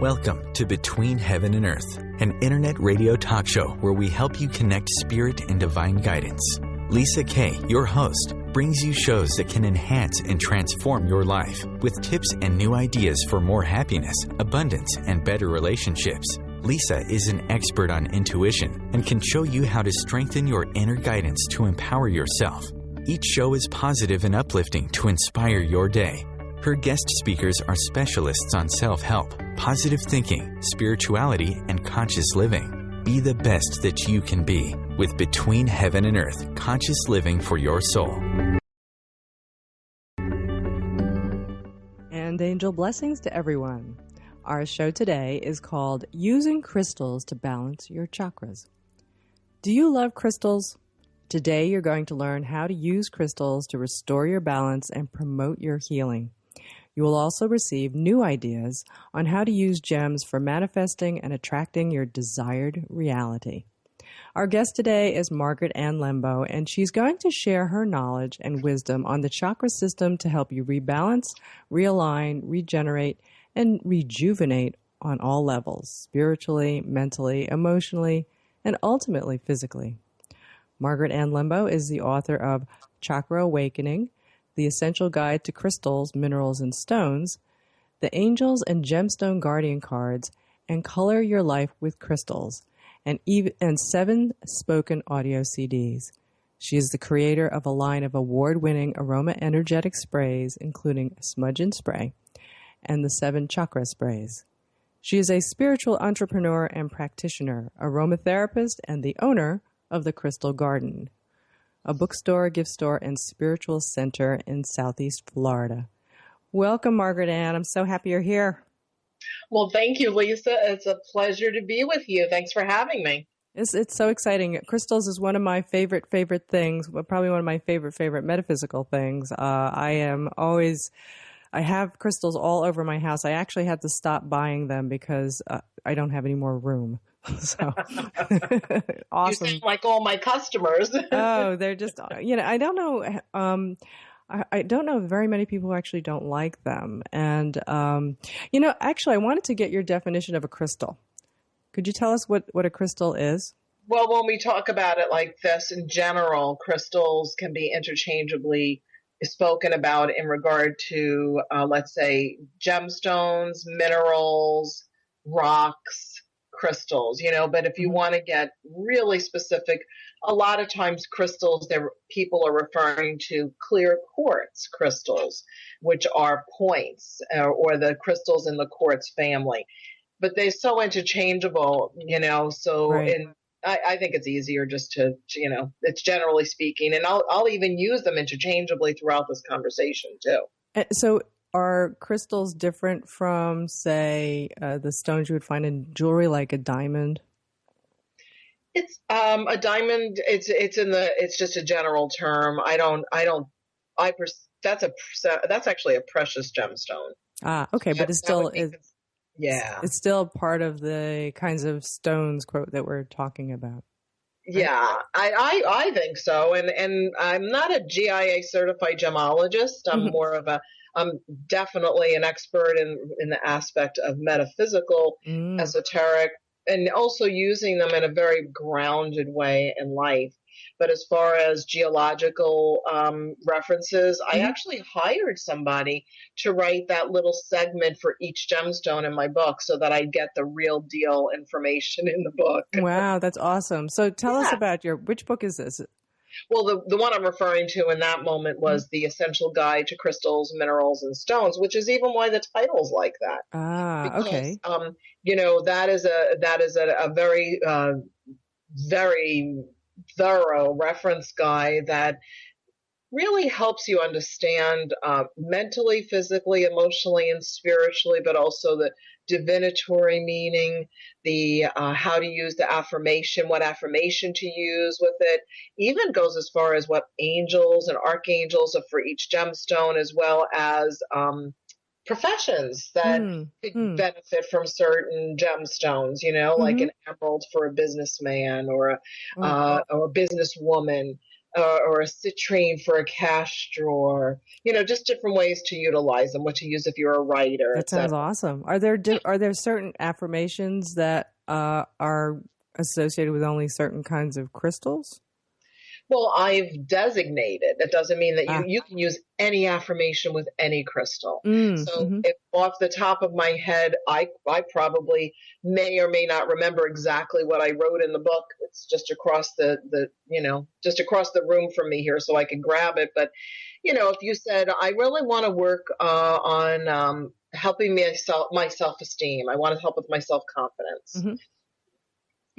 Welcome to Between Heaven and Earth, an internet radio talk show where we help you connect spirit and divine guidance. Lisa Kay, your host, brings you shows that can enhance and transform your life with tips and new ideas for more happiness, abundance, and better relationships. Lisa is an expert on intuition and can show you how to strengthen your inner guidance to empower yourself. Each show is positive and uplifting to inspire your day. Her guest speakers are specialists on self-help, positive thinking, spirituality, and conscious living. Be the best that you can be with Between Heaven and Earth, conscious living for your soul. And angel blessings to everyone. Our show today is called Using Crystals to Balance Your Chakras. Do you love crystals? Today you're going to learn how to use crystals to restore your balance and promote your healing. You will also receive new ideas on how to use gems for manifesting and attracting your desired reality. Our guest today is Margaret Ann Lembo, and she's going to share her knowledge and wisdom on the chakra system to help you rebalance, realign, regenerate, and rejuvenate on all levels, spiritually, mentally, emotionally, and ultimately physically. Margaret Ann Lembo is the author of Chakra Awakening, The Essential Guide to Crystals, Minerals, and Stones, The Angels and Gemstone Guardian Cards, and Color Your Life with Crystals, and 7 spoken audio CDs. She is the creator of a line of award-winning aroma energetic sprays, including Smudge and Spray, and the 7 chakra sprays. She is a spiritual entrepreneur and practitioner, aromatherapist, and the owner of the Crystal Garden, a bookstore, gift store, and spiritual center in Southeast Florida. Welcome, Margaret Ann. I'm so happy you're here. Well, thank you, Lisa. It's a pleasure to be with you. Thanks for having me. It's so exciting. Crystals is one of my favorite things, probably one of my favorite metaphysical things. I have crystals all over my house. I actually had to stop buying them because I don't have any more room. So awesome. You sound like all my customers. Oh, they're just, I don't know. I don't know very many people who actually don't like them. And, actually I wanted to get your definition of a crystal. Could you tell us what a crystal is? Well, when we talk about it like this in general, crystals can be interchangeably spoken about in regard to, let's say, gemstones, minerals, rocks, crystals, but if you want to get really specific, a lot of times crystals, people are referring to clear quartz crystals, which are points or the crystals in the quartz family. But they're so interchangeable, so right. I think it's easier just to, it's generally speaking, and I'll even use them interchangeably throughout this conversation too. So are crystals different from, say, the stones you would find in jewelry, like a diamond? It's a diamond. It's just a general term. That's actually a precious gemstone. Ah, okay, but it's still yeah. It's still part of the kinds of stones, quote, that we're talking about. Right? Yeah, I think so. And I'm not a GIA certified gemologist. I'm definitely an expert in the aspect of metaphysical, esoteric, and also using them in a very grounded way in life. But as far as geological references, I actually hired somebody to write that little segment for each gemstone in my book so that I get the real deal information in the book. Wow, that's awesome. So tell us about which book is this? Well, the one I'm referring to in that moment was The Essential Guide to Crystals, Minerals, and Stones, which is even why the title's like that. Because, okay. That is a very, very thorough reference guide that really helps you understand mentally, physically, emotionally, and spiritually, but also the divinatory meaning, the how to use the affirmation, what affirmation to use with it, even goes as far as what angels and archangels are for each gemstone, as well as professions that could benefit from certain gemstones, like an emerald for a businessman or a businesswoman. or a citrine for a cash drawer, just different ways to utilize them, what to use if you're a writer. That sounds awesome. Are there certain affirmations that are associated with only certain kinds of crystals? Well, I've designated. That doesn't mean that you can use any affirmation with any crystal. If off the top of my head, I probably may or may not remember exactly what I wrote in the book. It's just across just across the room from me here, so I can grab it. But, if you said, I really want to work on helping my self-esteem. I want to help with my self-confidence. Mm-hmm.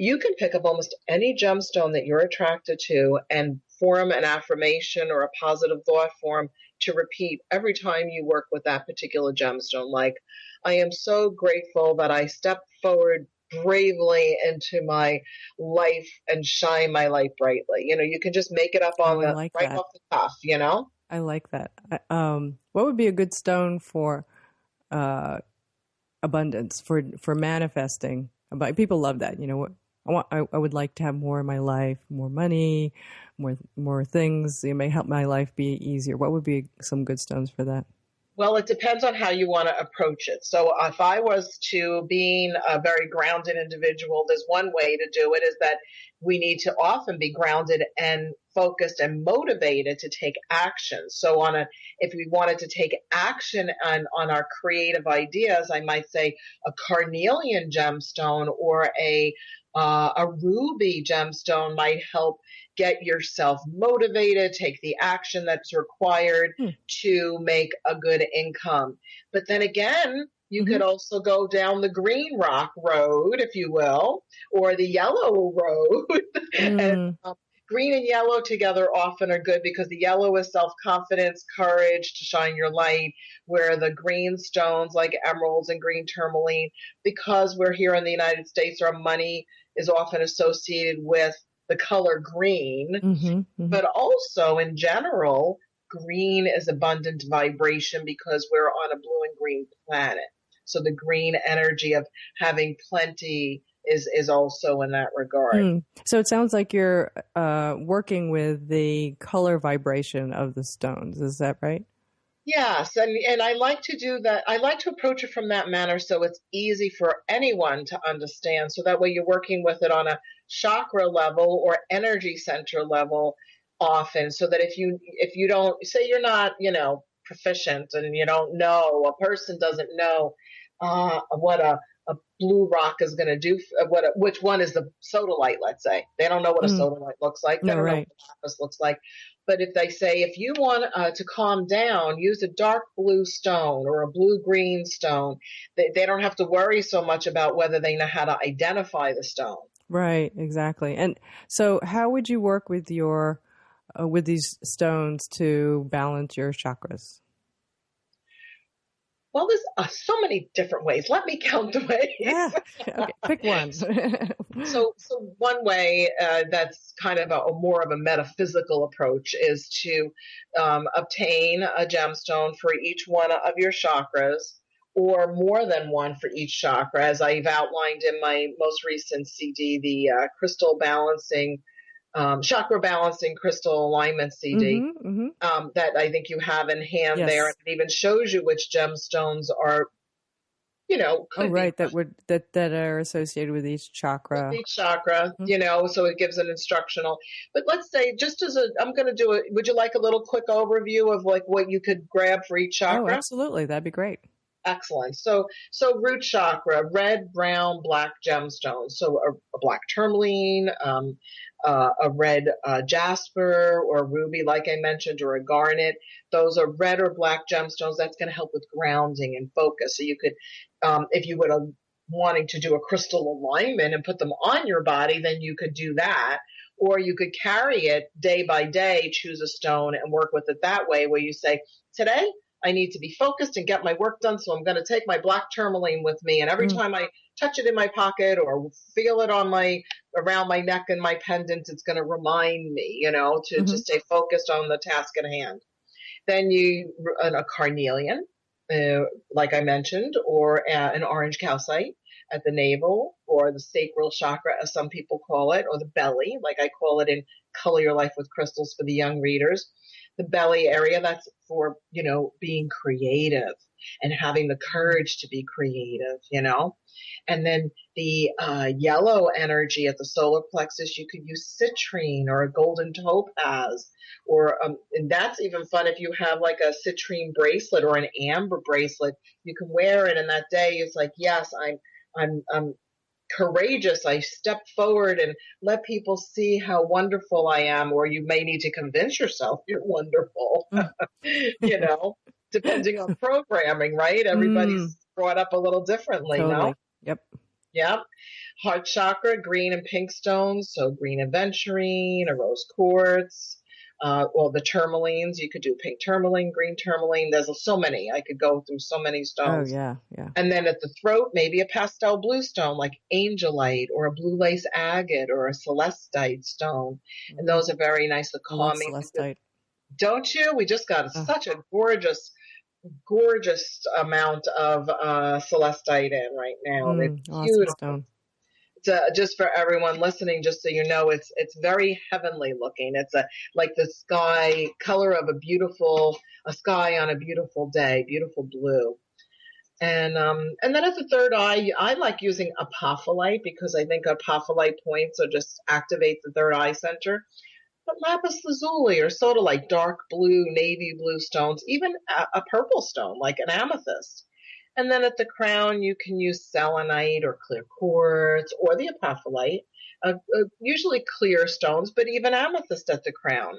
You can pick up almost any gemstone that you're attracted to and form an affirmation or a positive thought form to repeat every time you work with that particular gemstone. Like, I am so grateful that I stepped forward bravely into my life and shine my light brightly. You can just make it up on off the cuff, I like that. What would be a good stone for abundance, for manifesting? People love that. I would like to have more in my life, more money, more things. It may help my life be easier. What would be some good stones for that? Well, it depends on how you want to approach it. So if I was to being a very grounded individual, there's one way to do it is that we need to often be grounded and focused and motivated to take action. So if we wanted to take action on our creative ideas, I might say a carnelian gemstone or a ruby gemstone might help get yourself motivated, take the action that's required to make a good income. But then again, you could also go down the green rock road, if you will, or the yellow road. And green and yellow together often are good because the yellow is self-confidence, courage to shine your light, where the green stones like emeralds and green tourmaline, because we're here in the United States, our money is often associated with the color green, but also in general, green is abundant vibration because we're on a blue and green planet. So the green energy of having plenty is also in that regard. So it sounds like you're working with the color vibration of the stones. Is that right? Yes, and I like to do that. I like to approach it from that manner so it's easy for anyone to understand. So that way you're working with it on a chakra level or energy center level often, so that if you don't, say you're not, proficient and you don't know, a person doesn't know what a blue rock is going to do, which one is the sodalite, let's say. They don't know what a sodalite looks like. They don't know what lapis looks like. But if they say, if you want to calm down, use a dark blue stone or a blue-green stone, they don't have to worry so much about whether they know how to identify the stone. Right, exactly. And so how would you work with with these stones to balance your chakras? Well, there's so many different ways. Let me count the ways. Yeah. Okay, pick one. So one way that's kind of a more of a metaphysical approach is to obtain a gemstone for each one of your chakras, or more than one for each chakra, as I've outlined in my most recent CD, the crystal balancing. Chakra balancing crystal alignment CD that I think you have in hand there. It even shows you which gemstones are, that are associated with each chakra. Each chakra, so it gives an instructional. But let's say, I'm going to do it. Would you like a little quick overview of like what you could grab for each chakra? Oh, absolutely. That'd be great. Excellent. So root chakra, red, brown, black gemstones. So a black tourmaline, a red jasper or ruby, like I mentioned, or a garnet. Those are red or black gemstones. That's going to help with grounding and focus. So you could, if you would wanting to do a crystal alignment and put them on your body, then you could do that. Or you could carry it day by day, choose a stone and work with it that way, where you say, today I need to be focused and get my work done, so I'm going to take my black tourmaline with me, and every time I touch it in my pocket or feel it around my neck and my pendant, it's going to remind me, to stay focused on the task at hand. Then a carnelian. like I mentioned, or an orange calcite at the navel, or the sacral chakra, as some people call it, or the belly, like I call it in Color Your Life with Crystals for the young readers. The belly area, that's for, being creative and having the courage to be creative, And then the yellow energy at the solar plexus, you could use citrine or a golden topaz, or and that's even fun if you have like a citrine bracelet or an amber bracelet. You can wear it, and that day it's like, yes, I'm courageous. I step forward and let people see how wonderful I am, or you may need to convince yourself you're wonderful, depending on programming, right? Everybody's brought up a little differently, Totally. no? Yep. Yep. Heart chakra, green and pink stones. So green aventurine, a rose quartz. The tourmalines, you could do pink tourmaline, green tourmaline. There's so many. I could go through so many stones. Oh, yeah. And then at the throat, maybe a pastel blue stone like angelite, or a blue lace agate, or a celestite stone. And those are very nice. The calming. Celestite. Don't you? We just got such a gorgeous amount of celestite in right now. It's awesome beautiful. stone. Just for everyone listening, just so you know, it's very heavenly looking. It's like the sky color of a sky on a beautiful day, beautiful blue. And then at the third eye, I like using apophyllite, because I think apophyllite points just activate the third eye center. But lapis lazuli or sodalite, dark blue, navy blue stones, even a purple stone like an amethyst. And then at the crown, you can use selenite or clear quartz or the apophyllite, usually clear stones, but even amethyst at the crown.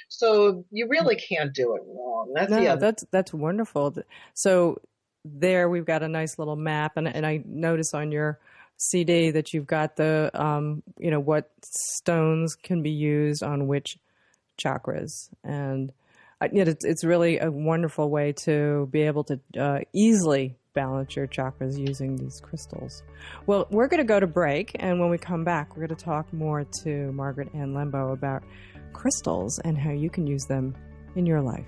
So you really can't do it wrong. That's wonderful. So there we've got a nice little map, and I notice on your CD that you've got the what stones can be used on which chakras, and it's really a wonderful way to be able to easily balance your chakras using these crystals. Well, we're going to go to break, and when we come back, we're going to talk more to Margaret Ann Lembo about crystals and how you can use them in your life.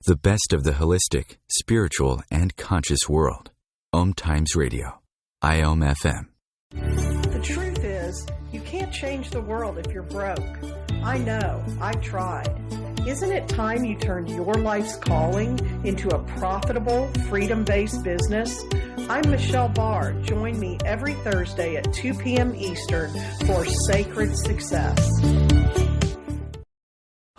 The best of the holistic, spiritual, and conscious world. OMTimes Radio. IOM FM. The truth is, you can't change the world if you're broke. I know. I've tried. Isn't it time you turned your life's calling into a profitable, freedom-based business? I'm Michelle Barr. Join me every Thursday at 2 p.m. Eastern for Sacred Success.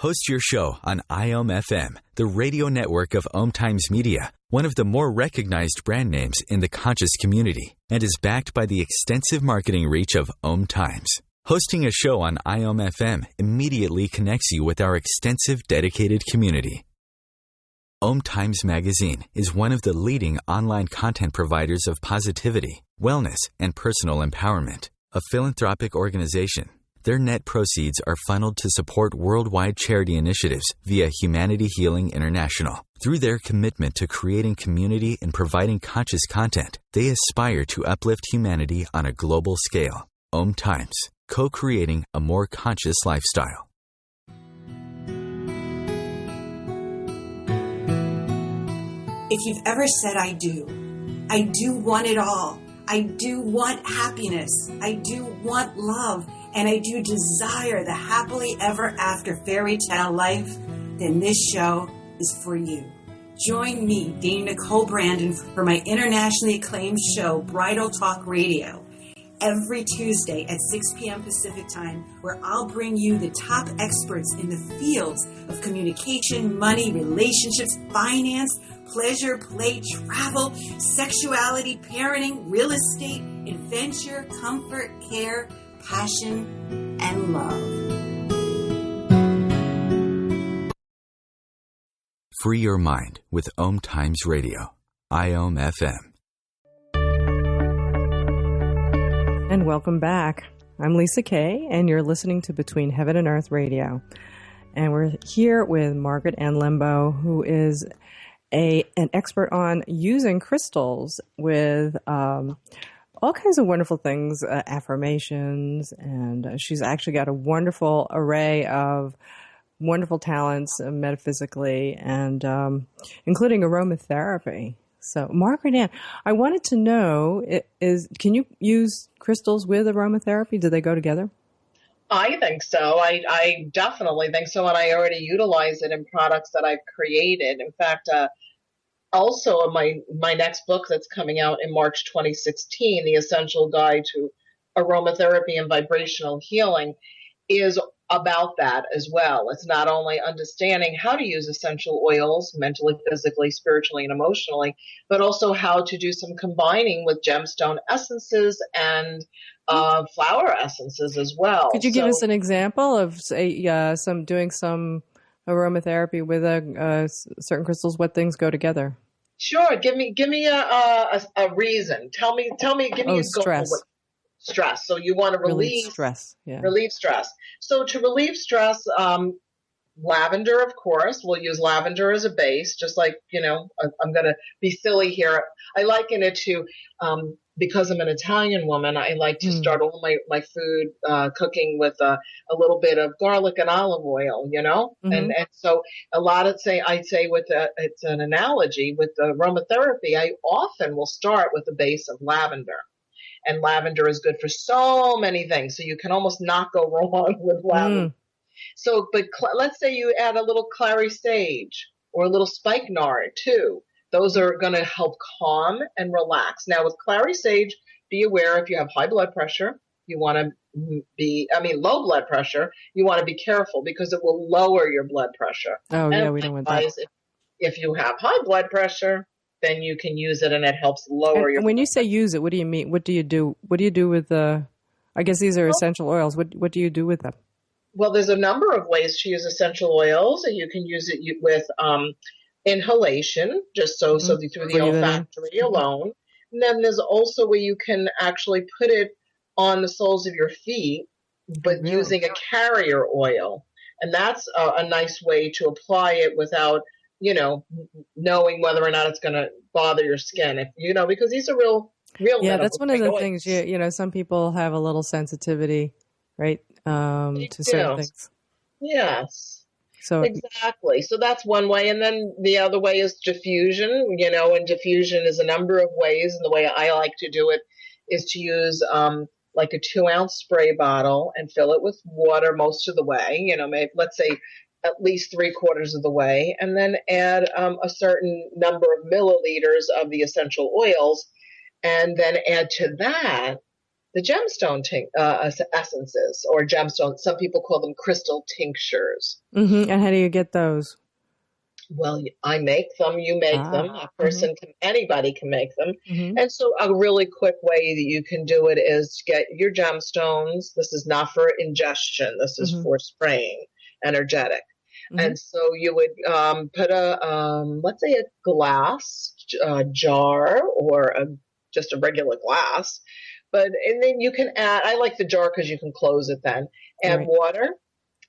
Host your show on IOM FM, the radio network of OMTimes Media, one of the more recognized brand names in the conscious community, and is backed by the extensive marketing reach of OMTimes. Hosting a show on IOM FM immediately connects you with our extensive dedicated community. OMTimes Magazine is one of the leading online content providers of positivity, wellness, and personal empowerment, a philanthropic organization. Their net proceeds are funneled to support worldwide charity initiatives via Humanity Healing International. Through their commitment to creating community and providing conscious content, they aspire to uplift humanity on a global scale. OMTimes, co-creating a more conscious lifestyle. If you've ever said, I do want it all. I do want happiness. I do want love. And I do desire the happily ever after fairy tale life, then this show is for you. Join me, Dana Nicole Brandon, for my internationally acclaimed show, Bridal Talk Radio, every Tuesday at 6 p.m. Pacific Time, where I'll bring you the top experts in the fields of communication, money, relationships, finance, pleasure, play, travel, sexuality, parenting, real estate, adventure, comfort, care, passion, and love. Free your mind with OMTimes Radio. IOM FM. And welcome back. I'm Lisa Kay, and you're listening to Between Heaven and Earth Radio. And we're here with Margaret Ann Lembo, who is an expert on using crystals with all kinds of wonderful things, affirmations, and she's actually got a wonderful array of wonderful talents metaphysically, and including aromatherapy. So, Margaret Ann, I wanted to know, can you use crystals with aromatherapy? Do they go together? I think so. I definitely think so, and I already utilize it in products that I've created. In fact, also my next book that's coming out in March 2016, The Essential Guide to Aromatherapy and Vibrational Healing, is about that as well. It's not only understanding how to use essential oils mentally, physically, spiritually, and emotionally, but also how to do some combining with gemstone essences and flower essences as well. Could you give us an example of, say, doing some aromatherapy with certain crystals? What things go together? Sure. Give me a reason. Give me a stress. goal. Stress. So you want to relieve stress. Yeah. Relieve stress. So to relieve stress, lavender, of course, we'll use lavender as a base, just like, I'm going to be silly here. I liken it to, because I'm an Italian woman, I like to start all my food cooking with a little bit of garlic and olive oil, and so I'd say it's an analogy with the aromatherapy. I often will start with the base of lavender. And lavender is good for so many things. So you can almost not go wrong with lavender. So, but let's say you add a little clary sage or a little spikenard too. Those are going to help calm and relax. Now with clary sage, be aware if you have high blood pressure, low blood pressure, you want to be careful because it will lower your blood pressure. Oh, yeah, we don't want that. If you have high blood pressure, then you can use it and it helps lower your. When you say use it, what do you mean? What do you do? What do you do with I guess these are essential oils. What do you do with them? Well, there's a number of ways to use essential oils, and you can use it with inhalation, just so through the olfactory alone. And then there's also where you can actually put it on the soles of your feet, but using a carrier oil, and that's a nice way to apply it without knowing whether or not it's going to bother your skin, because these are real. Yeah, that's one of the things. Some people have a little sensitivity, right, to certain things. Yes. So exactly. So that's one way, and then the other way is diffusion. And diffusion is a number of ways. And the way I like to do it is to use like a 2-ounce spray bottle and fill it with water most of the way. Maybe let's say at least 3/4 of the way, and then add a certain number of milliliters of the essential oils, and then add to that the gemstone essences or gemstones. Some people call them crystal tinctures. And how do you get those? Well, I make them, you make them, anybody can make them. And so a really quick way that you can do it is get your gemstones. This is not for ingestion. This is for spraying, energetic. And so you would put let's say a glass jar or just a regular glass. And then you can add, I like the jar because you can close it then. Add water,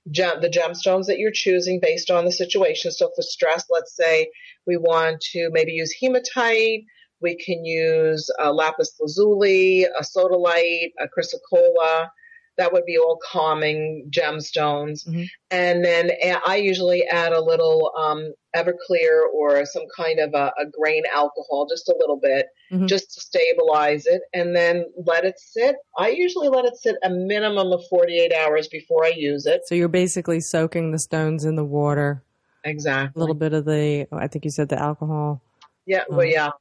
the gemstones that you're choosing based on the situation. So for stress, let's say we want to maybe use hematite. We can use lapis lazuli, a sodalite, a chrysocolla. That would be all calming gemstones. And then I usually add a little Everclear or some kind of a grain alcohol, just a little bit, just to stabilize it, and then let it sit. I usually let it sit a minimum of 48 hours before I use it. So you're basically soaking the stones in the water. Exactly. A little bit of I think you said the alcohol. Yeah.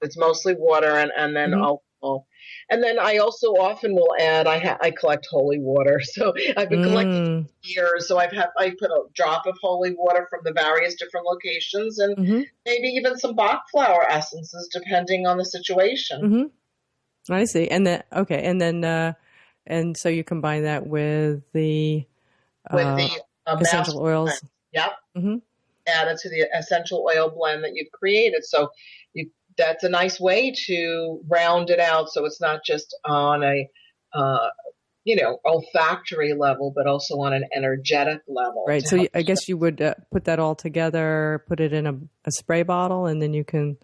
It's mostly water and then alcohol. And then I also often will add, I collect holy water. So I've been collecting for years. So I put a drop of holy water from the various different locations and maybe even some Bach flower essences, depending on the situation. I see. And then, and so you combine that with the essential oils. Blend. Yep. Add it to the essential oil blend that you've created. So that's a nice way to round it out, so it's not just on a olfactory level, but also on an energetic level. Right. So I guess you would put that all together, put it in a spray bottle, and then you can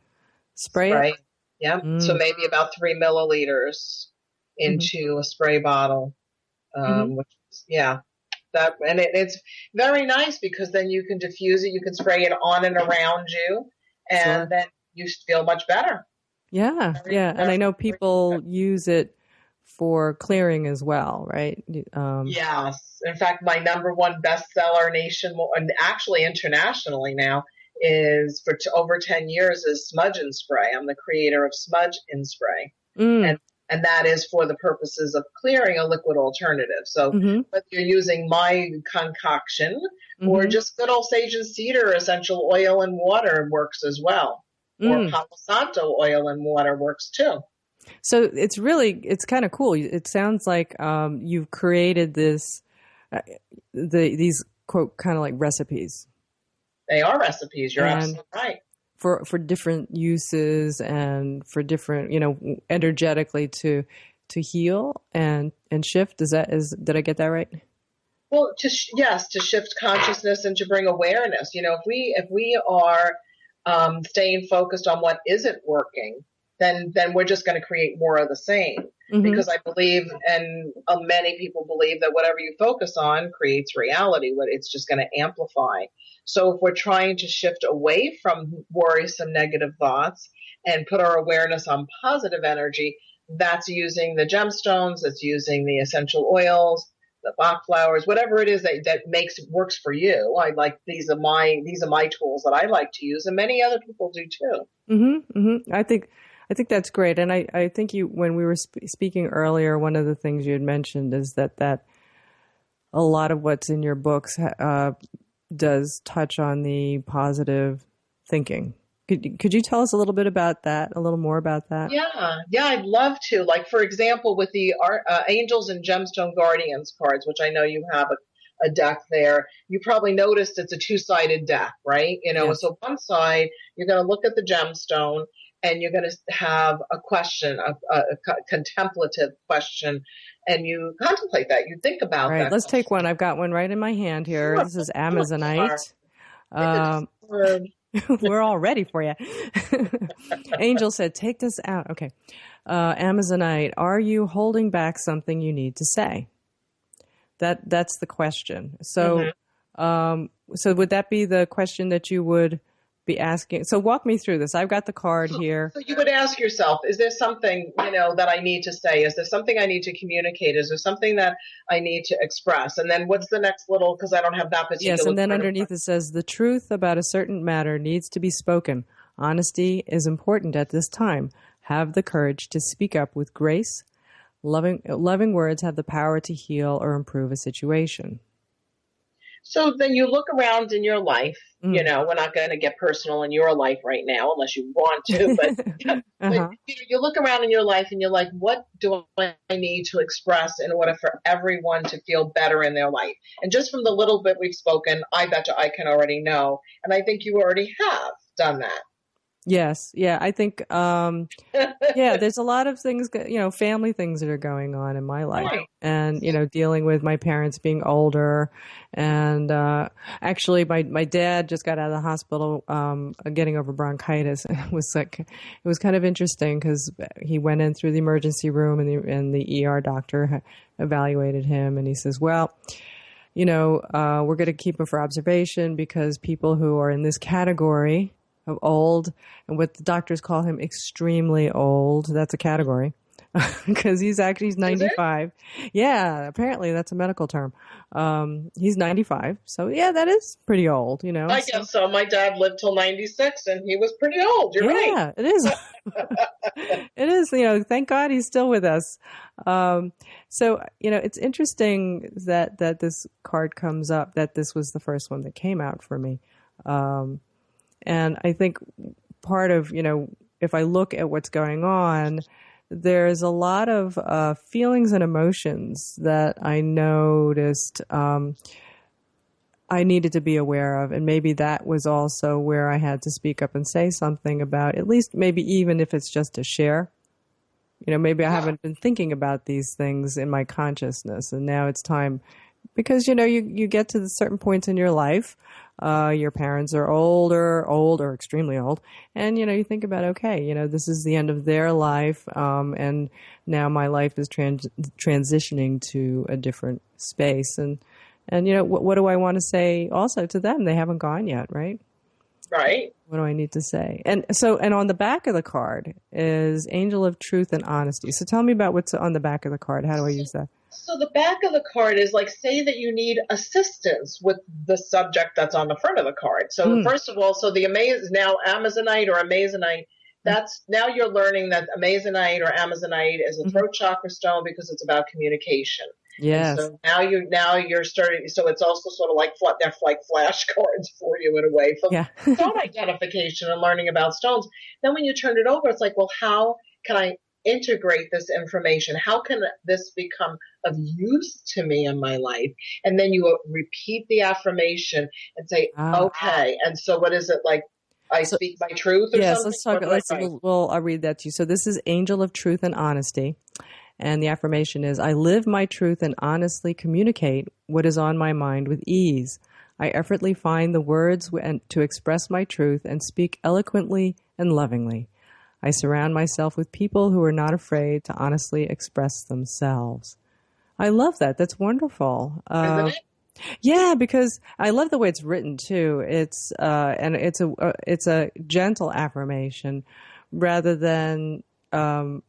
spray it. Yeah. So maybe about 3 milliliters into a spray bottle, which is, it's very nice because then you can diffuse it. You can spray it on and around you, and then you feel much better. Yeah. And I know people use it for clearing as well, right? Yes. In fact, my number one bestseller and actually internationally now is for over 10 years is Smudge and Spray. I'm the creator of Smudge and Spray. And that is for the purposes of clearing a liquid alternative. So whether you're using my concoction or just good old sage and cedar essential oil and water works as well. Or Palo Santo oil and water works too. So it's kind of cool. It sounds like you've created these quote kind of like recipes. They are recipes. You're absolutely right. For different uses and for different, energetically to heal and shift. Did I get that right? Well, to shift consciousness and to bring awareness. If we are staying focused on what isn't working, then we're just going to create more of the same. Because I believe, and many people believe, that whatever you focus on creates reality. It's just going to amplify. So if we're trying to shift away from worrisome negative thoughts and put our awareness on positive energy, that's using the gemstones, that's using the essential oils, the Bach flowers, whatever it is that works for you. These are my tools that I like to use, and many other people do too. I think that's great. And I think when we were speaking earlier, one of the things you had mentioned is that a lot of what's in your books does touch on the positive thinking. Could you tell us a little bit about that, a little more about that? Yeah, I'd love to. Like, for example, with the Angels and Gemstone Guardians cards, which I know you have a deck there, you probably noticed it's a two-sided deck, right? Yes. So one side, you're going to look at the gemstone, and you're going to have a question, a contemplative question, and you contemplate that. You think about that. All right, let's take one. I've got one right in my hand here. Sure. This is Amazonite. We're all ready for you. Angel said, take this out. Okay. Amazonite, are you holding back something you need to say? That's the question. So, so would that be the question that you would be asking? So walk me through this. I've got the card here. So you would ask yourself, is there something, that I need to say? Is there something I need to communicate? Is there something that I need to express? And then what's the next little, because I don't have that particular. Yes, and then underneath it says, the truth about a certain matter needs to be spoken. Honesty is important at this time. Have the courage to speak up with grace. Loving words have the power to heal or improve a situation. So then you look around in your life, we're not going to get personal in your life right now unless you want to, but, but you look around in your life and you're like, what do I need to express in order for everyone to feel better in their life? And just from the little bit we've spoken, I bet you I can already know. And I think you already have done that. Yes. Yeah. I think, there's a lot of things, family things that are going on in my life, right. And, dealing with my parents being older, and, actually my dad just got out of the hospital, getting over bronchitis. It was kind of interesting because he went in through the emergency room and the ER doctor evaluated him, and he says, well, we're going to keep him for observation because people who are in this category of old, and what the doctors call him extremely old. That's a category because he's 95. Yeah, apparently that's a medical term. He's 95. So yeah, that is pretty old, I guess so. My dad lived till 96 and he was pretty old. You're right. Yeah, it is. It is, thank God he's still with us. So, it's interesting that this card comes up, that this was the first one that came out for me. And I think part of, if I look at what's going on, there's a lot of feelings and emotions that I noticed I needed to be aware of. And maybe that was also where I had to speak up and say something about, at least maybe even if it's just to share, maybe I haven't been thinking about these things in my consciousness, and now it's time, because, you get to certain points in your life. Your parents are old or extremely old. And, you think about, okay, this is the end of their life. And now my life is transitioning to a different space. And what do I want to say also to them? They haven't gone yet, right? Right. What do I need to say? And on the back of the card is Angel of Truth and Honesty. So tell me about what's on the back of the card. How do I use that? So the back of the card is like, say that you need assistance with the subject that's on the front of the card. So first of all, so the Amazonite or Amazonite, now you're learning that Amazonite or Amazonite is a throat chakra stone because it's about communication. Yes. And so now you're starting. So it's also sort of like they're like flashcards for you in a way for stone identification and learning about stones. Then when you turn it over, it's like, well, how can I integrate this information? How can this become of use to me in my life? And then you repeat the affirmation and say, okay. And so what is it like? I speak my truth or something? Let's talk. I'll read that to you. So this is Angel of Truth and Honesty. And the affirmation is, I live my truth and honestly communicate what is on my mind with ease. I effortlessly find the words to express my truth and speak eloquently and lovingly. I surround myself with people who are not afraid to honestly express themselves. I love that. That's wonderful. Isn't it? Yeah, because I love the way it's written too. It's a gentle affirmation rather than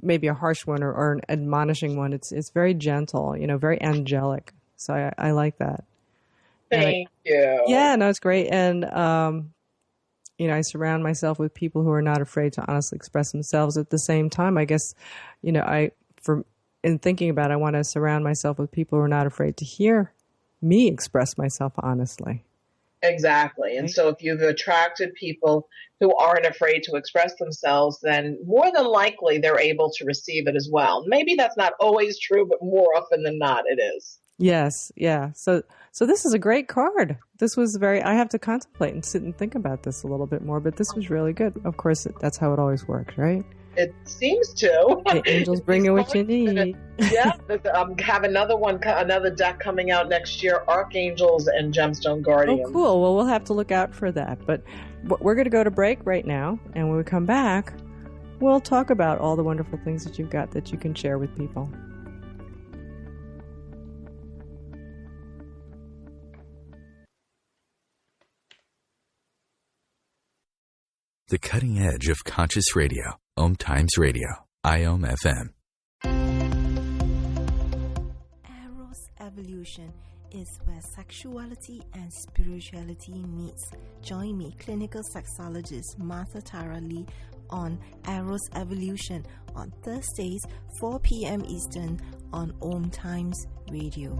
maybe a harsh one or an admonishing one. It's very gentle, very angelic. So I like that. Thank you. Yeah, no, it's great. And I surround myself with people who are not afraid to honestly express themselves. At the same time, I guess, in thinking about it, I want to surround myself with people who are not afraid to hear me express myself honestly. Exactly. And so if you've attracted people who aren't afraid to express themselves, then more than likely they're able to receive it as well. Maybe that's not always true, but more often than not, it is. Yes. Yeah. So this is a great card. This was I have to contemplate and sit and think about this a little bit more, but this was really good. Of course, that's how it always works, right? It seems to. The angels bring you what you need. Yeah. Have another deck coming out next year, Archangels and Gemstone Guardians. Oh, cool. Well, we'll have to look out for that. But we're going to go to break right now. And when we come back, we'll talk about all the wonderful things that you've got that you can share with people. The cutting edge of conscious radio. OMTimes Radio. IOM FM. Eros Evolution is where sexuality and spirituality meets. Join me, clinical sexologist Martha Tara Lee, on Eros Evolution on Thursdays, 4 p.m. Eastern on OMTimes Radio.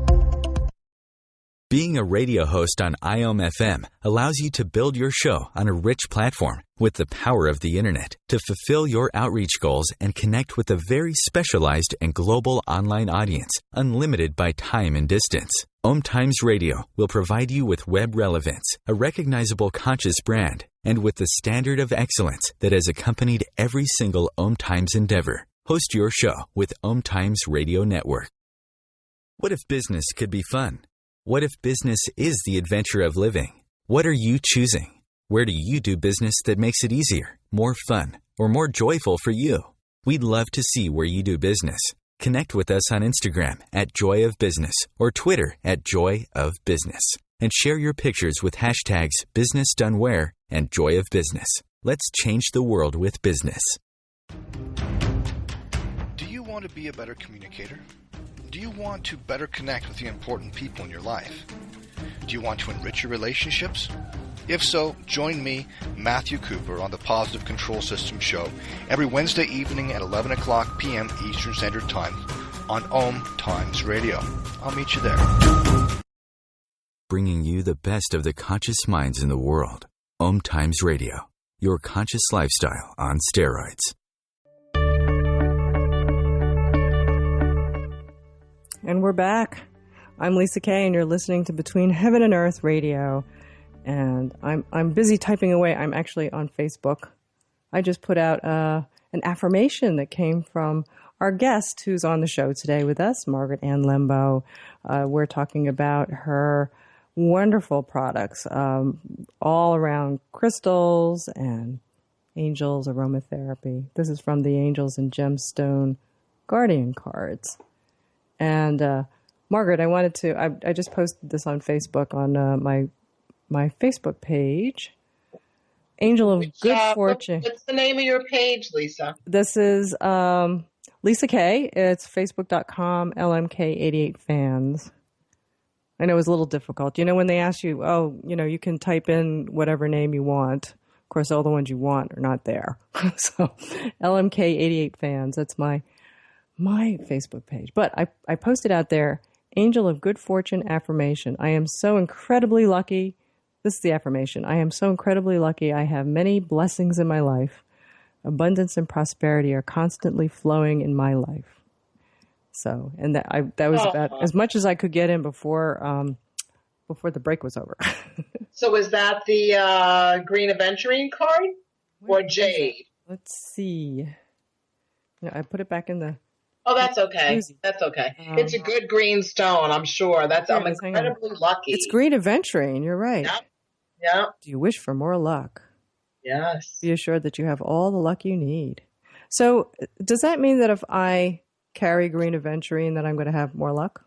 Being a radio host on IOM FM allows you to build your show on a rich platform with the power of the internet to fulfill your outreach goals and connect with a very specialized and global online audience, unlimited by time and distance. OMTimes Radio will provide you with web relevance, a recognizable conscious brand, and with the standard of excellence that has accompanied every single OMTimes endeavor. Host your show with OMTimes Radio Network. What if business could be fun? What if business is the adventure of living? What are you choosing? Where do you do business that makes it easier, more fun, or more joyful for you? We'd love to see where you do business. Connect with us on Instagram at Joy of Business or Twitter at Joy of Business, and share your pictures with hashtags BusinessDoneWhere and Joy of Business. Let's change the world with business. Do you want to be a better communicator? Do you want to better connect with the important people in your life? Do you want to enrich your relationships? If so, join me, Matthew Cooper, on the Positive Control System Show every Wednesday evening at 11 o'clock p.m. Eastern Standard Time on OMTimes Radio. I'll meet you there. Bringing you the best of the conscious minds in the world. OMTimes Radio, your conscious lifestyle on steroids. And we're back. I'm Lisa Kay, and you're listening to Between Heaven and Earth Radio. And I'm busy typing away. I'm actually on Facebook. I just put out an affirmation that came from our guest who's on the show today with us, Margaret Ann Lembo. We're talking about her wonderful products, all around crystals and angels, aromatherapy. This is from the Angels and Gemstone Guardian cards. And Margaret, I wanted to, I just posted this on Facebook on my Facebook page. Angel of Good Fortune. What's the name of your page, Lisa? This is Lisa K. It's facebook.com LMK88fans. I know it was a little difficult. You know, when they ask you, you can type in whatever name you want. Of course, all the ones you want are not there. So LMK88fans, that's my Facebook page. But I posted out there, Angel of Good Fortune affirmation. I am so incredibly lucky. This is the affirmation. I am so incredibly lucky. I have many blessings in my life. Abundance and prosperity are constantly flowing in my life. So, and that was about as much as I could get in before the break was over. So is that the Green Aventurine card or Jade? Let's see. No, I put it back in the... Oh, that's okay. That's okay. It's a good green stone, I'm sure. I'm incredibly lucky. It's Green Aventurine. You're right. Yeah. Do you wish for more luck? Yes. Be assured that you have all the luck you need. So does that mean that if I carry Green Aventurine that I'm going to have more luck?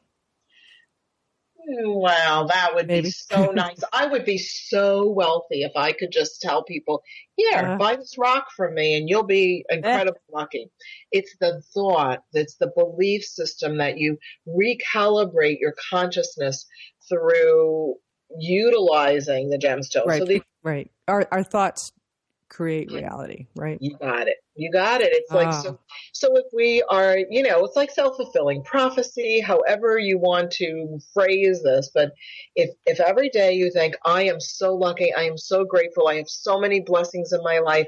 Wow, that would be so nice. I would be so wealthy if I could just tell people, here, buy this rock from me and you'll be incredibly lucky. It's the thought, it's the belief system that you recalibrate your consciousness through utilizing the gemstones. Right, right. Our thoughts create reality, right? You got it. It's like, so if we are, it's like self-fulfilling prophecy, however you want to phrase this. But if every day you think, I am so lucky, I am so grateful, I have so many blessings in my life,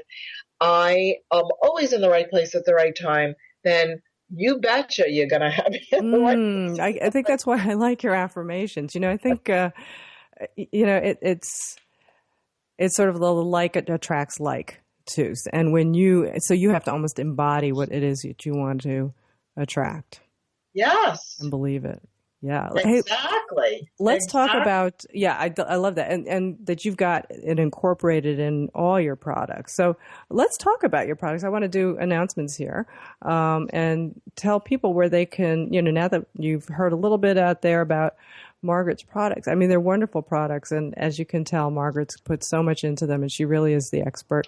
I am always in the right place at the right time, then you betcha you're going to have it in the right place. I think that's why I like your affirmations. I think, it's sort of the like attracts like too. And so you have to almost embody what it is that you want to attract. Yes. And believe it. Yeah. Exactly. Hey, let's talk about, I love that. And that you've got it incorporated in all your products. So let's talk about your products. I want to do announcements here, and tell people where they can, now that you've heard a little bit out there about Margaret's products. I mean, they're wonderful products. And as you can tell, Margaret's put so much into them and she really is the expert.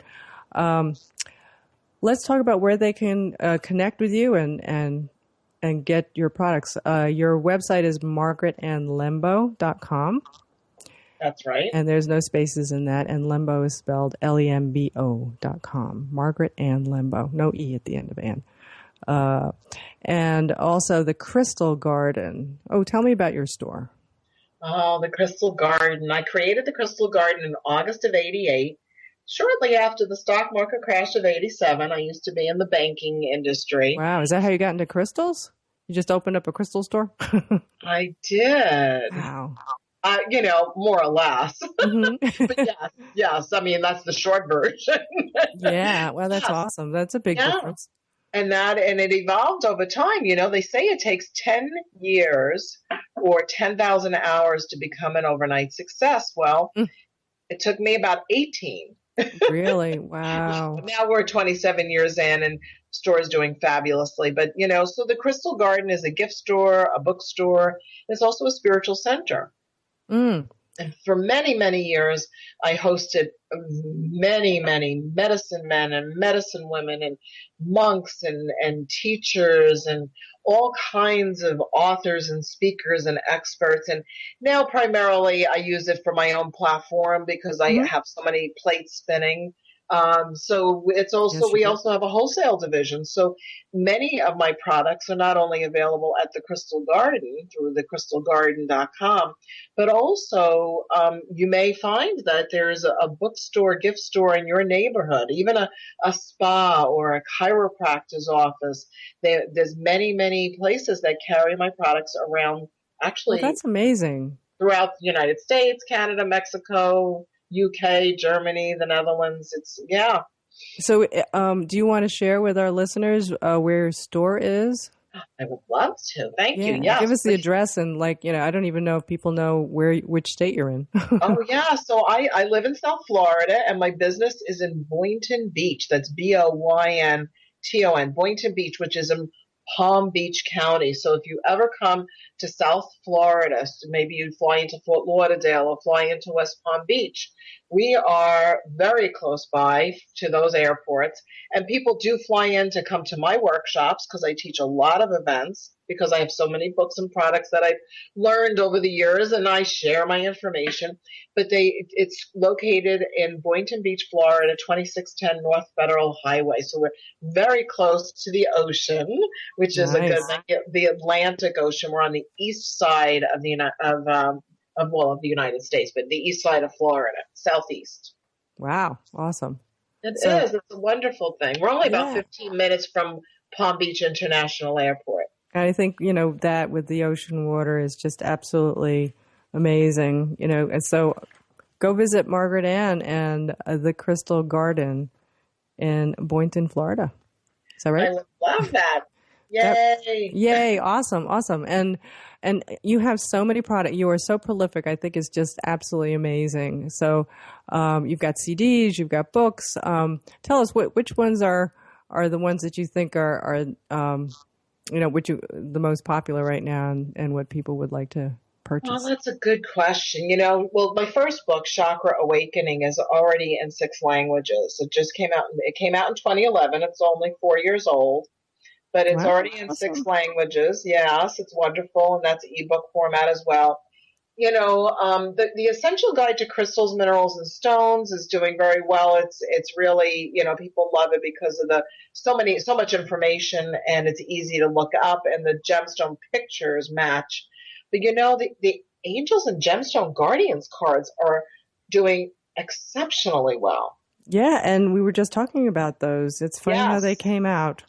Let's talk about where they can connect with you and get your products. Your website is margaretannlembo.com. That's right. And there's no spaces in that. And Lembo is spelled LEMBO.com. Margaret Ann Lembo. No E at the end of Ann. And also the Crystal Garden. Oh, tell me about your store. Oh, the Crystal Garden. I created the Crystal Garden in August of 88. Shortly after the stock market crash of 87, I used to be in the banking industry. Wow. Is that how you got into crystals? You just opened up a crystal store? I did. Wow. More or less. Mm-hmm. But yes. I mean, that's the short version. Yeah. Well, that's awesome. That's a big difference. And it evolved over time. They say it takes 10 years or 10,000 hours to become an overnight success. Well, it took me about 18. Really? Wow. Now we're 27 years in and store's doing fabulously. But, so the Crystal Garden is a gift store, a bookstore. It's also a spiritual center. And for many, many years, I hosted many, many medicine men and medicine women and monks and teachers and all kinds of authors and speakers and experts. And now primarily I use it for my own platform because I have so many plates spinning. So it's also, we also have a wholesale division. So many of my products are not only available at the Crystal Garden through thecrystalgarden.com, but also, you may find that there's a bookstore, gift store in your neighborhood, even a spa or a chiropractor's office. There's many, many places that carry my products around, actually. Well, that's amazing. Throughout the United States, Canada, Mexico, UK, Germany, the Netherlands. So, do you want to share with our listeners where your store is? I would love to. Thank you. Yes. Give us the address and I don't even know if people know which state you're in. Oh, yeah. So I live in South Florida, and my business is in Boynton Beach. That's Boynton, Boynton Beach, which is in Palm Beach County. So if you ever come to South Florida, so maybe you fly into Fort Lauderdale or fly into West Palm Beach, we are very close by to those airports. And people do fly in to come to my workshops because I teach a lot of events, because I have so many books and products that I've learned over the years, and I share my information. But it's located in Boynton Beach, Florida, 2610 North Federal Highway. So we're very close to the ocean, which is the Atlantic Ocean. We're on the east side of the United States, but the east side of Florida, southeast. Wow, awesome! It's a wonderful thing. We're only about 15 minutes from Palm Beach International Airport. And I think, that with the ocean water is just absolutely amazing, and so go visit Margaret Ann and the Crystal Garden in Boynton, Florida. Is that right? I love that. Yay. Yay. Awesome. And you have so many products. You are so prolific. I think it's just absolutely amazing. So, you've got CDs, you've got books. Tell us which ones are the ones that you think are the most popular right now, and what people would like to purchase? Well, that's a good question. My first book, Chakra Awakening, is already in 6 languages. It just came out. It came out in 2011. It's only 4 years old, but it's already in 6 languages. Yes, it's wonderful, and that's ebook format as well. The Essential Guide to Crystals, Minerals, and Stones is doing very well. It's really, people love it because of so much information, and it's easy to look up, and the gemstone pictures match. But the Angels and Gemstone Guardians cards are doing exceptionally well. Yeah, and we were just talking about those. It's funny how they came out.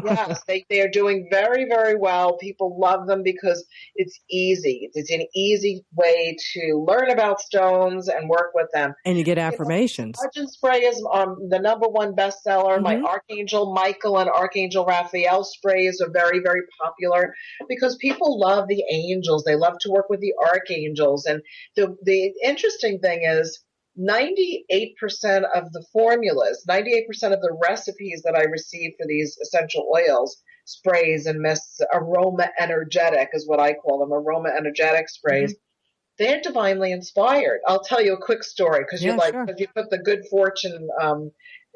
Yes, they are doing very, very well. People love them because it's easy. It's an easy way to learn about stones and work with them. And you get affirmations. Smudge Spray is the #1 bestseller. Mm-hmm. My Archangel Michael and Archangel Raphael sprays are very, very popular because people love the angels. They love to work with the archangels. And the interesting thing is, 98% of the formulas, 98% of the recipes that I receive for these essential oils, sprays and mists, aroma energetic is what I call them, aroma energetic sprays. Mm-hmm. They're divinely inspired. I'll tell you a quick story because you put the good fortune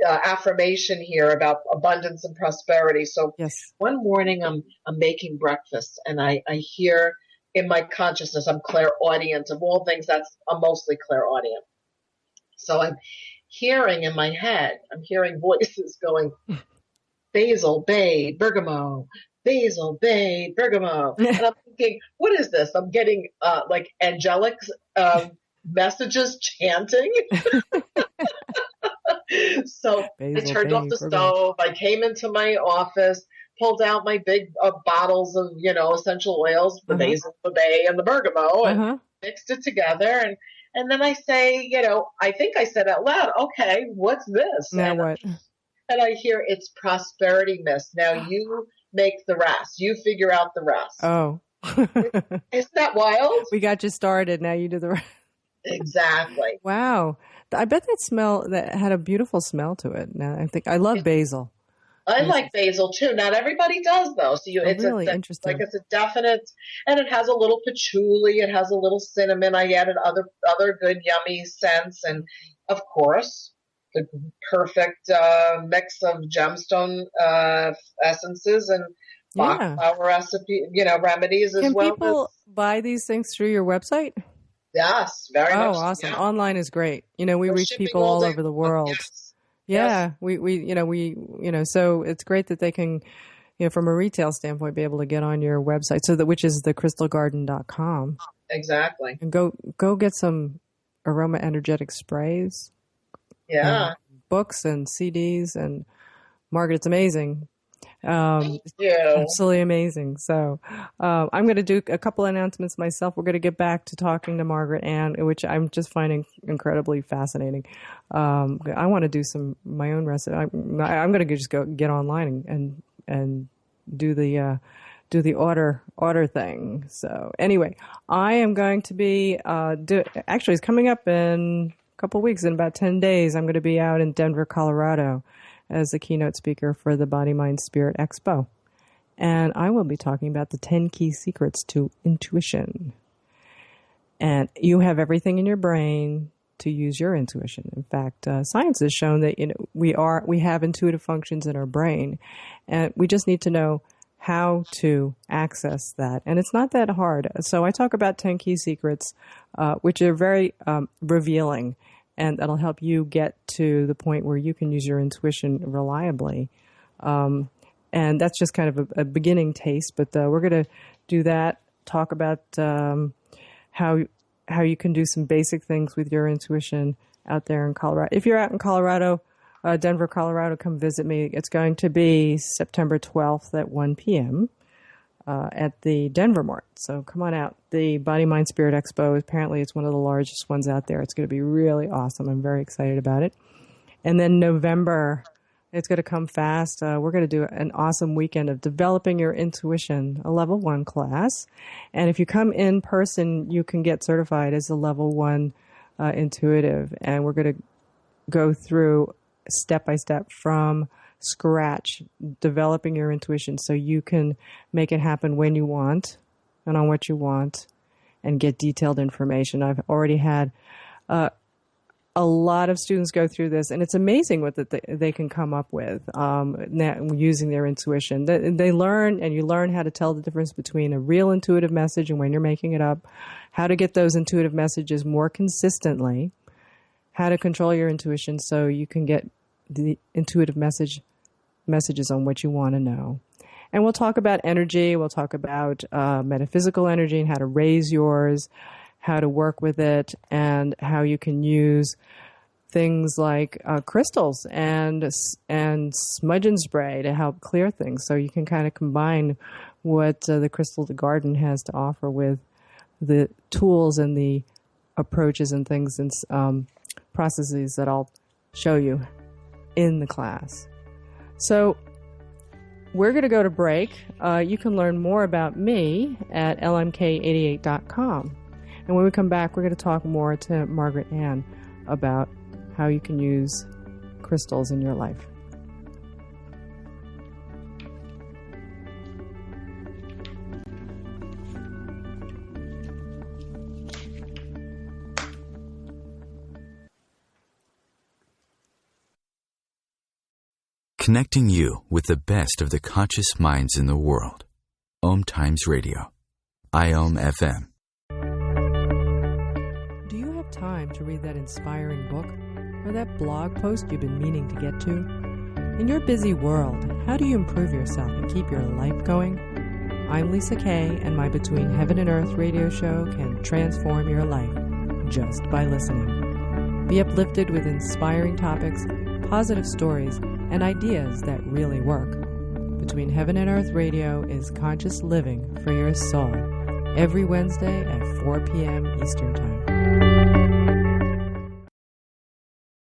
affirmation here about abundance and prosperity. So one morning I'm making breakfast, and I hear in my consciousness, I'm clairaudient. Of all things, I'm mostly clairaudient. So I'm hearing in my head, I'm hearing voices going, basil, bay, bergamot, basil, bay, bergamot. And I'm thinking, what is this? I'm getting like angelic messages chanting. So basil, I turned off the stove. I came into my office, pulled out my big bottles of, essential oils, the basil, the bay, and the bergamot, and mixed it together. And then I say, I think I said out loud, okay, what's this? Now what? And I hear it's prosperity mist. Now you make the rest. You figure out the rest. Oh. Isn't that wild? We got you started. Now you do the rest. Exactly. Wow. I bet that had a beautiful smell to it. Now I love basil. I like basil too. Not everybody does though. So it's really interesting. Like it's a definite, and it has a little patchouli. It has a little cinnamon. I added other good yummy scents, and of course the perfect mix of gemstone essences and Bach flower recipe, remedies as well. Can people buy these things through your website? Yes, very much. Oh, awesome! Yeah. Online is great. We reach people all over the world. Yes. Yeah, yes. So it's great that they can, from a retail standpoint, be able to get on your website. Which is thecrystalgarden.com. Exactly. And go get some aroma energetic sprays. Yeah. Books and CDs, and Margaret, it's amazing. Yeah. Absolutely amazing. So I'm going to do a couple announcements myself. We're going to get back to talking to Margaret Ann, which I'm just finding incredibly fascinating. I want to do my own recipe. I'm going to just go get online and do the order thing. So anyway, I am going to be actually it's coming up in a couple of weeks. In about 10 days, I'm going to be out in Denver, Colorado, as the keynote speaker for the Body, Mind, Spirit Expo. And I will be talking about the 10 key secrets to intuition. And you have everything in your brain to use your intuition. In fact, science has shown that we have intuitive functions in our brain, and we just need to know how to access that. And it's not that hard. So I talk about 10 key secrets, which are very revealing, and that'll help you get to the point where you can use your intuition reliably. And that's just kind of a beginning taste, but we're going to do that, talk about how you can do some basic things with your intuition out there in Colorado. If you're out in Colorado, Denver, Colorado, come visit me. It's going to be September 12th at 1 p.m. At the Denver Mart. So come on out. The Body, Mind, Spirit Expo, apparently it's one of the largest ones out there. It's going to be really awesome. I'm very excited about it. And then November, it's going to come fast. We're going to do an awesome weekend of developing your intuition, a level 1 class. And if you come in person, you can get certified as a level 1 intuitive. And we're going to go through step by step from scratch, developing your intuition so you can make it happen when you want and on what you want and get detailed information. I've already had a lot of students go through this, and it's amazing what they can come up with using their intuition. They learn, and you learn how to tell the difference between a real intuitive message and when you're making it up, how to get those intuitive messages more consistently, how to control your intuition so you can get the intuitive messages on what you want to know. And we'll talk about energy. We'll talk about metaphysical energy and how to raise yours, how to work with it, and how you can use things like crystals and smudge and spray to help clear things. So you can kind of combine what the Crystal Garden has to offer with the tools and the approaches and things and processes that I'll show you in the class. So we're going to go to break. You can learn more about me at lmk88.com. And when we come back, we're going to talk more to Margaret Ann about how you can use crystals in your life. Connecting you with the best of the conscious minds in the world. OMTimes Radio. IOM-FM. Do you have time to read that inspiring book or that blog post you've been meaning to get to? In your busy world, how do you improve yourself and keep your life going? I'm Lisa Kay, and my Between Heaven and Earth radio show can transform your life just by listening. Be uplifted with inspiring topics, positive stories, and ideas that really work. Between Heaven and Earth Radio is conscious living for your soul, every Wednesday at 4 p.m. Eastern Time.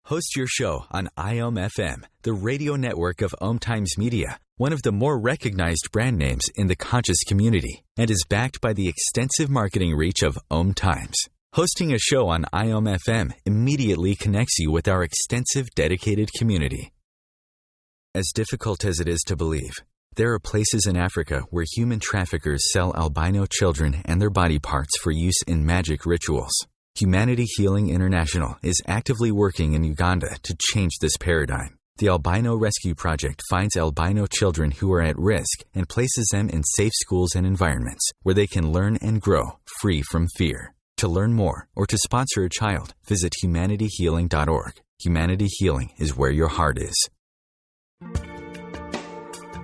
Host your show on IOM-FM, the radio network of OMTimes Media, one of the more recognized brand names in the conscious community, and is backed by the extensive marketing reach of OMTimes. Hosting a show on IOM-FM immediately connects you with our extensive dedicated community. As difficult as it is to believe, there are places in Africa where human traffickers sell albino children and their body parts for use in magic rituals. Humanity Healing International is actively working in Uganda to change this paradigm. The Albino Rescue Project finds albino children who are at risk and places them in safe schools and environments where they can learn and grow free from fear. To learn more or to sponsor a child, visit humanityhealing.org. Humanity Healing is where your heart is.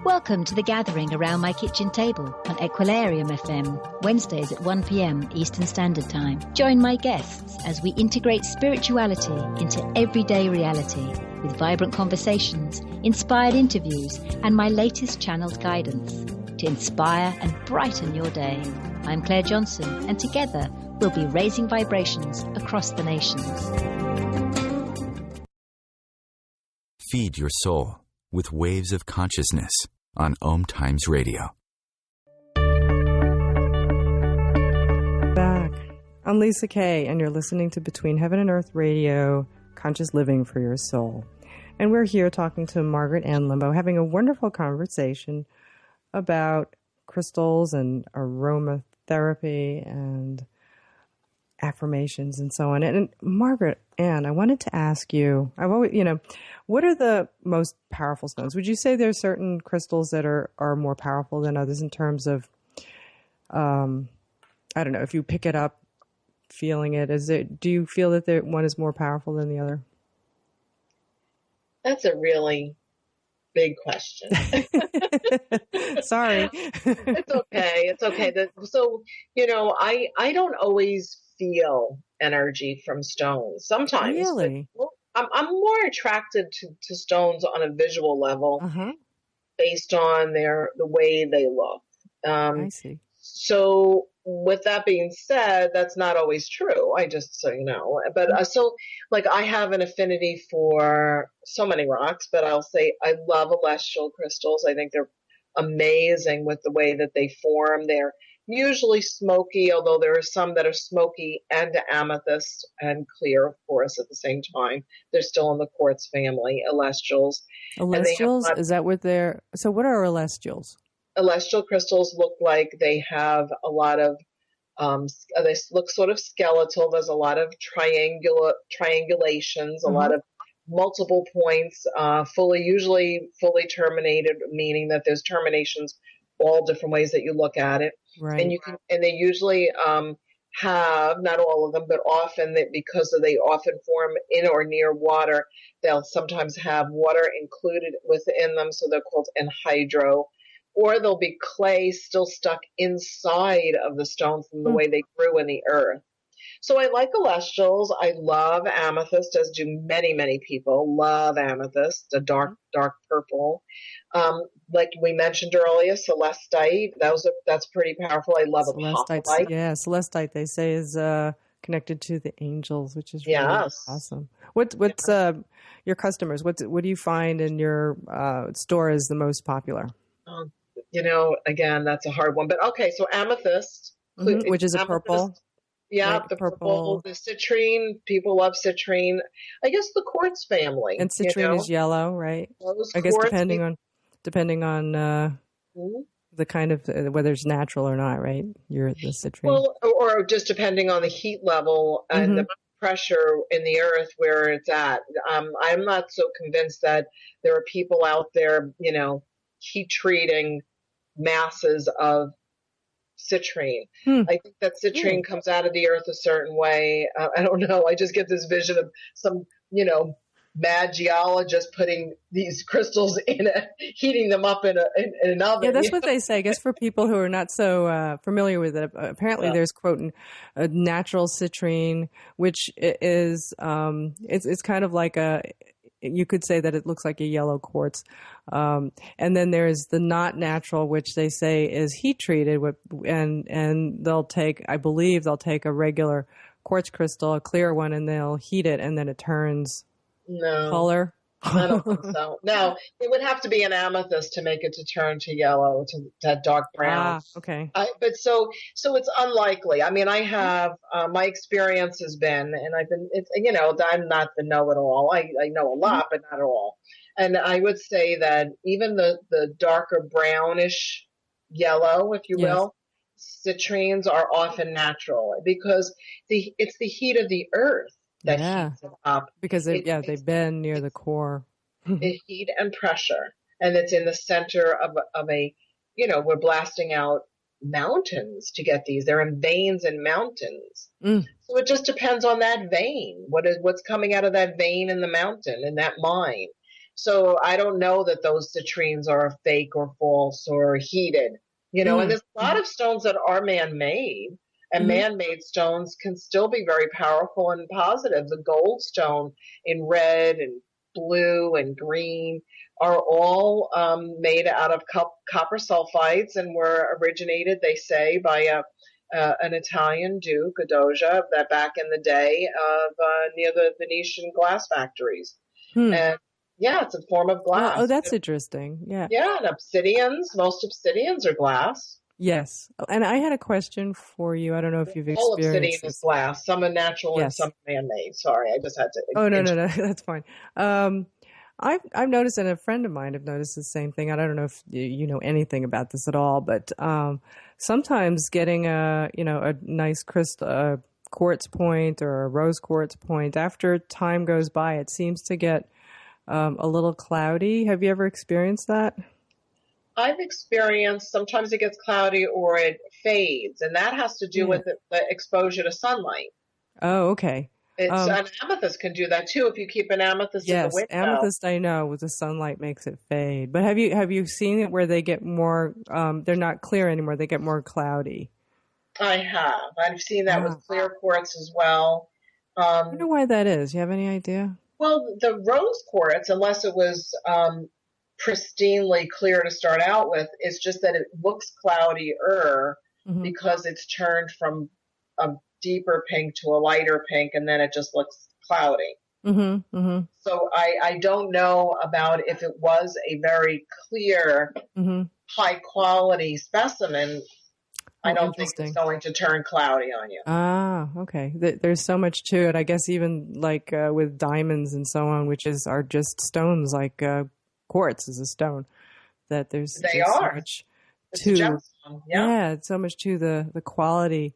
Welcome to The Gathering Around My Kitchen Table on Equilarium FM, Wednesdays at 1 p.m. Eastern Standard Time. Join my guests as we integrate spirituality into everyday reality with vibrant conversations, inspired interviews, and my latest channeled guidance to inspire and brighten your day. I'm Claire Johnson, and together we'll be raising vibrations across the nations. Feed your soul with waves of consciousness on OMTimes Radio. Back. I'm Lisa Kay, and you're listening to Between Heaven and Earth Radio, Conscious Living for Your Soul. And we're here talking to Margaret Ann Lembo, having a wonderful conversation about crystals and aromatherapy and affirmations and so on. And Margaret Ann, I wanted to ask you, I've always, what are the most powerful stones? Would you say there's certain crystals that are more powerful than others in terms of, I don't know, if you pick it up, feeling it, do you feel that one is more powerful than the other? That's a really big question. Sorry. It's okay. It's okay. So, I don't always feel energy from stones. Sometimes. Really? I'm more attracted to stones on a visual level based on the way they look. I see. So with that being said, that's not always true. I just, so you know, but I have an affinity for so many rocks, but I'll say I love celestial crystals. I think they're amazing with the way that they form. They're usually smoky, although there are some that are smoky and amethyst and clear, of course, at the same time. They're still in the quartz family, celestials. Celestials? Is that what they're... So what are celestials? Celestial crystals look like they have a lot of, they look sort of skeletal. There's a lot of triangulations, a lot of multiple points, usually fully terminated, meaning that there's terminations all different ways that you look at it. Right. And they usually have, not all of them, but often because they often form in or near water, they'll sometimes have water included within them, so they're called anhydro. Or there'll be clay still stuck inside of the stone from the way they grew in the earth. So I like celestials. I love amethyst, as do many, many people. Love amethyst, a dark, dark purple. Like we mentioned earlier, celestite. That's pretty powerful. I love apophyllite. Yeah, celestite, they say, is connected to the angels, which is really awesome. What's your customers? What do you find in your store is the most popular? Again, that's a hard one. But okay, so amethyst, which is a purple. Yeah, like the purple, the citrine. People love citrine. I guess the quartz family. And citrine is yellow, right? I guess depending on the kind of whether it's natural or not, right? The citrine. Well, or just depending on the heat level and the pressure in the earth where it's at. I'm not so convinced that there are people out there, heat treating masses of citrine. I think that citrine comes out of the earth a certain way. I don't know. I just get this vision of some, mad geologist putting these crystals in heating them up in an oven. Yeah, that's what they say. I guess for people who are not so familiar with it, apparently there's, quote, a natural citrine, which is, it's kind of like you could say that it looks like a yellow quartz. And then there's the not natural, which they say is heat treated and I believe they'll take a regular quartz crystal, a clear one, and they'll heat it and then it turns color. I don't think so. No, it would have to be an amethyst to make it to turn to yellow, to that dark brown. Okay. But so it's unlikely. I mean, I have, my experience has been, and I'm not the know-it-all. I know a lot, but not at all. And I would say that even the darker brownish yellow, if you will, citrines are often natural because it's the heat of the earth that heats it up. Because they've been near the core. The heat and pressure. And it's in the center of a, we're blasting out mountains to get these. They're in veins and mountains. So it just depends on that vein. What's coming out of that vein in the mountain, in that mine. So I don't know that those citrines are fake or false or heated, and there's a lot of stones that are man-made, and man-made stones can still be very powerful and positive. The gold stone in red and blue and green are all made out of copper sulfides and were originated, they say, by an Italian duke, a doja, that back in the day of near the Venetian glass factories. And yeah, it's a form of glass. Oh, that's interesting. Yeah. Yeah, and most obsidians are glass. Yes. And I had a question for you. I don't know if you've All experienced obsidian is glass. Some are natural and some are man-made. Sorry, I just had to. Oh, no, that's fine. I've noticed, and a friend of mine have noticed the same thing. I don't know if you know anything about this at all, but sometimes getting a nice crystal, quartz point or a rose quartz point, after time goes by, it seems to get a little cloudy. Have you ever experienced that? I've experienced sometimes it gets cloudy or it fades, and that has to do with the exposure to sunlight. Oh, okay. An amethyst can do that too if you keep an amethyst in the window. Yes, amethyst I know with the sunlight makes it fade. But have you seen it where they get more? They're not clear anymore. They get more cloudy. I have. I've seen that with clear quartz as well. I wonder why that is. You have any idea? Well, the rose quartz, unless it was pristinely clear to start out with, it's just that it looks cloudier because it's turned from a deeper pink to a lighter pink, and then it just looks cloudy. So I don't know about if it was a very clear, high quality specimen. I don't think it's going to turn cloudy on you. Ah, okay. There's so much to it. I guess even like with diamonds and so on, which are just stones, like quartz is a stone. That there's so much to. It's a gemstone, yeah, so much to the quality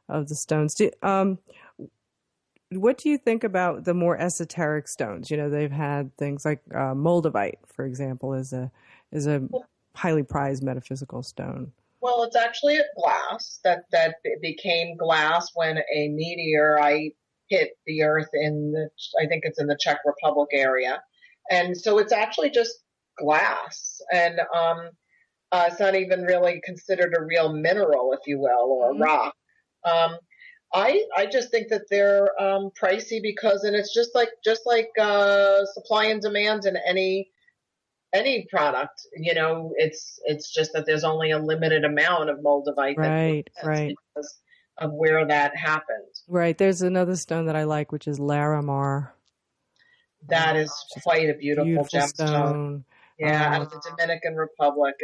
of the stones. What do you think about the more esoteric stones? They've had things like moldavite, for example, is a highly prized metaphysical stone. Well, it's actually a glass that became glass when a meteorite hit the Earth I think it's in the Czech Republic area. And so it's actually just glass. And it's not even really considered a real mineral, if you will, or a rock. I just think that they're pricey and it's just like supply and demand in any product, it's just that there's only a limited amount of moldavite. Right. Because of where that happened. Right. There's another stone that I like, which is Larimar. That is quite a beautiful gemstone. Yeah, out of the Dominican Republic.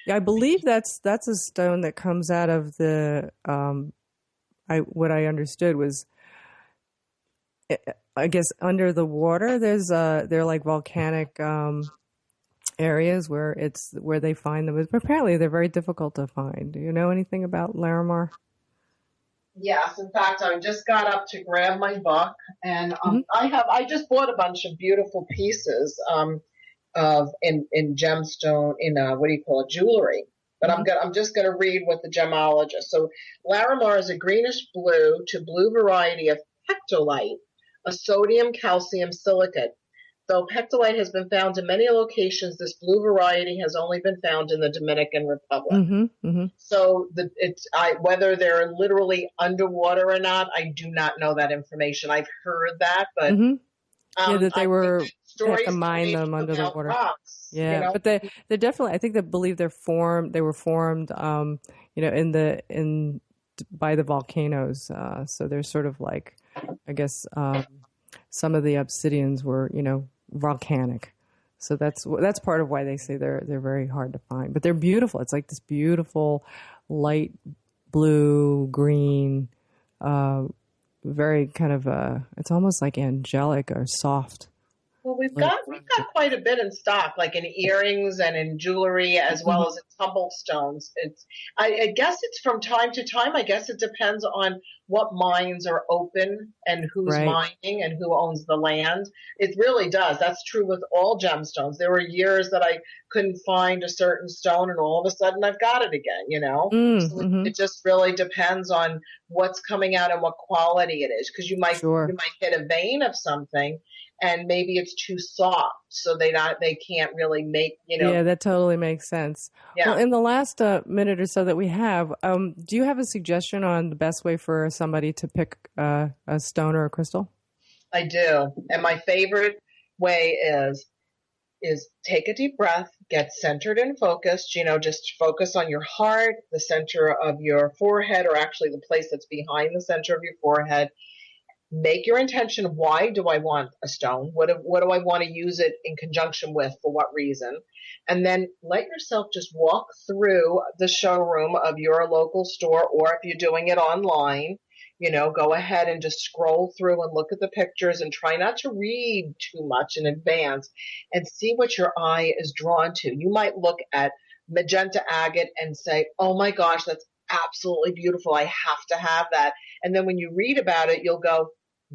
I believe that's a stone that comes out of the. What I understood was, I guess under the water. They're like volcanic. Areas where they find them, but apparently they're very difficult to find. Do you know anything about Larimar? Yes, in fact, I just got up to grab my book, and I just bought a bunch of beautiful pieces in gemstone jewelry. But I'm just going to read what the gemologist. So Larimar is a greenish blue to blue variety of pectolite, a sodium calcium silicate. Though pectolite has been found in many locations, this blue variety has only been found in the Dominican Republic. So whether they're literally underwater or not, I do not know that information. I've heard that, but that they have to mine them under the water. Rocks, but they're definitely. I think they believe they were formed, by the volcanoes. So they're sort of like, I guess, some of the obsidians were, volcanic. So that's part of why they say they're very hard to find, but they're beautiful. It's like this beautiful light blue, green, very kind of it's almost like angelic or soft. Well, we've got quite a bit in stock, like in earrings and in jewelry, as well as in tumble stones. I guess it's from time to time. I guess it depends on what mines are open and who's mining and who owns the land. It really does. That's true with all gemstones. There were years that I couldn't find a certain stone, and all of a sudden I've got it again. So it just really depends on what's coming out and what quality it is, because you might hit a vein of something. and maybe it's too soft, so they can't really make, Yeah, that totally makes sense. Yeah. Well, in the last minute or so that we have, do you have a suggestion on the best way for somebody to pick a stone or a crystal? I do. And my favorite way is take a deep breath, get centered and focused, just focus on your heart, the center of your forehead, or actually the place that's behind the center of your forehead. Make your intention. Why do I want a stone? What do I want to use it in conjunction with? For what reason? And then let yourself just walk through the showroom of your local store, or if you're doing it online, go ahead and just scroll through and look at the pictures and try not to read too much in advance and see what your eye is drawn to. You might look at magenta agate and say, oh my gosh, that's absolutely beautiful. I have to have that. And then when you read about it, you'll go,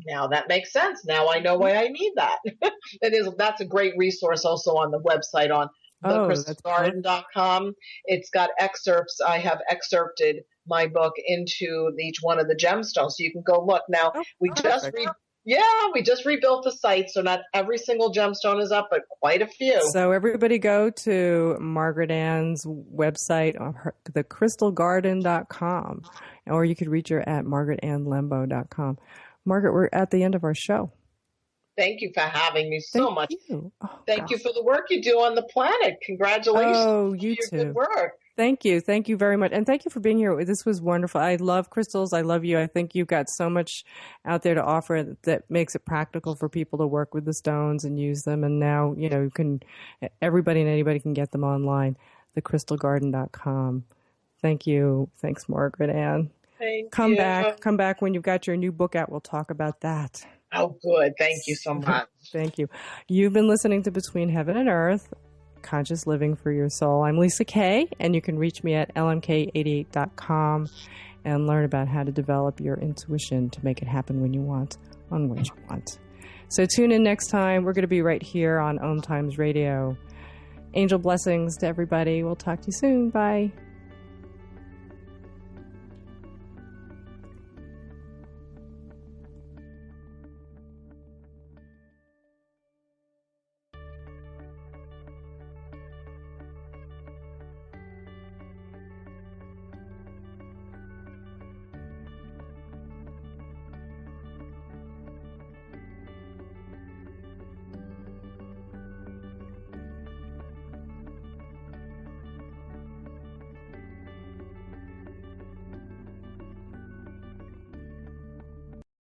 now that makes sense. Now I know why I need that. That's a great resource also on the website on thecrystalgarden.com. It's got excerpts. I have excerpted my book into each one of the gemstones, so you can go look. Now we just rebuilt the site, so not every single gemstone is up, but quite a few. So everybody go to Margaret Ann's website, thecrystalgarden.com, or you could reach her at margaretannlembo.com. Margaret, we're at the end of our show. Thank you for having me so much. Thank you for the work you do on the planet. Congratulations for your good work. Thank you. Thank you very much. And thank you for being here. This was wonderful. I love crystals. I love you. I think you've got so much out there to offer that makes it practical for people to work with the stones and use them. And now, everybody and anybody can get them online, thecrystalgarden.com. Thank you. Thanks, Margaret Ann. Come back when you've got your new book out. We'll talk about that. Oh, good. Thank you so much. Thank you. You've been listening to Between Heaven and Earth, Conscious Living for Your Soul. I'm Lisa Kay, and you can reach me at lmk88.com and learn about how to develop your intuition to make it happen when you want, on what you want. So tune in next time. We're going to be right here on OMTimes Radio. Angel blessings to everybody. We'll talk to you soon. Bye.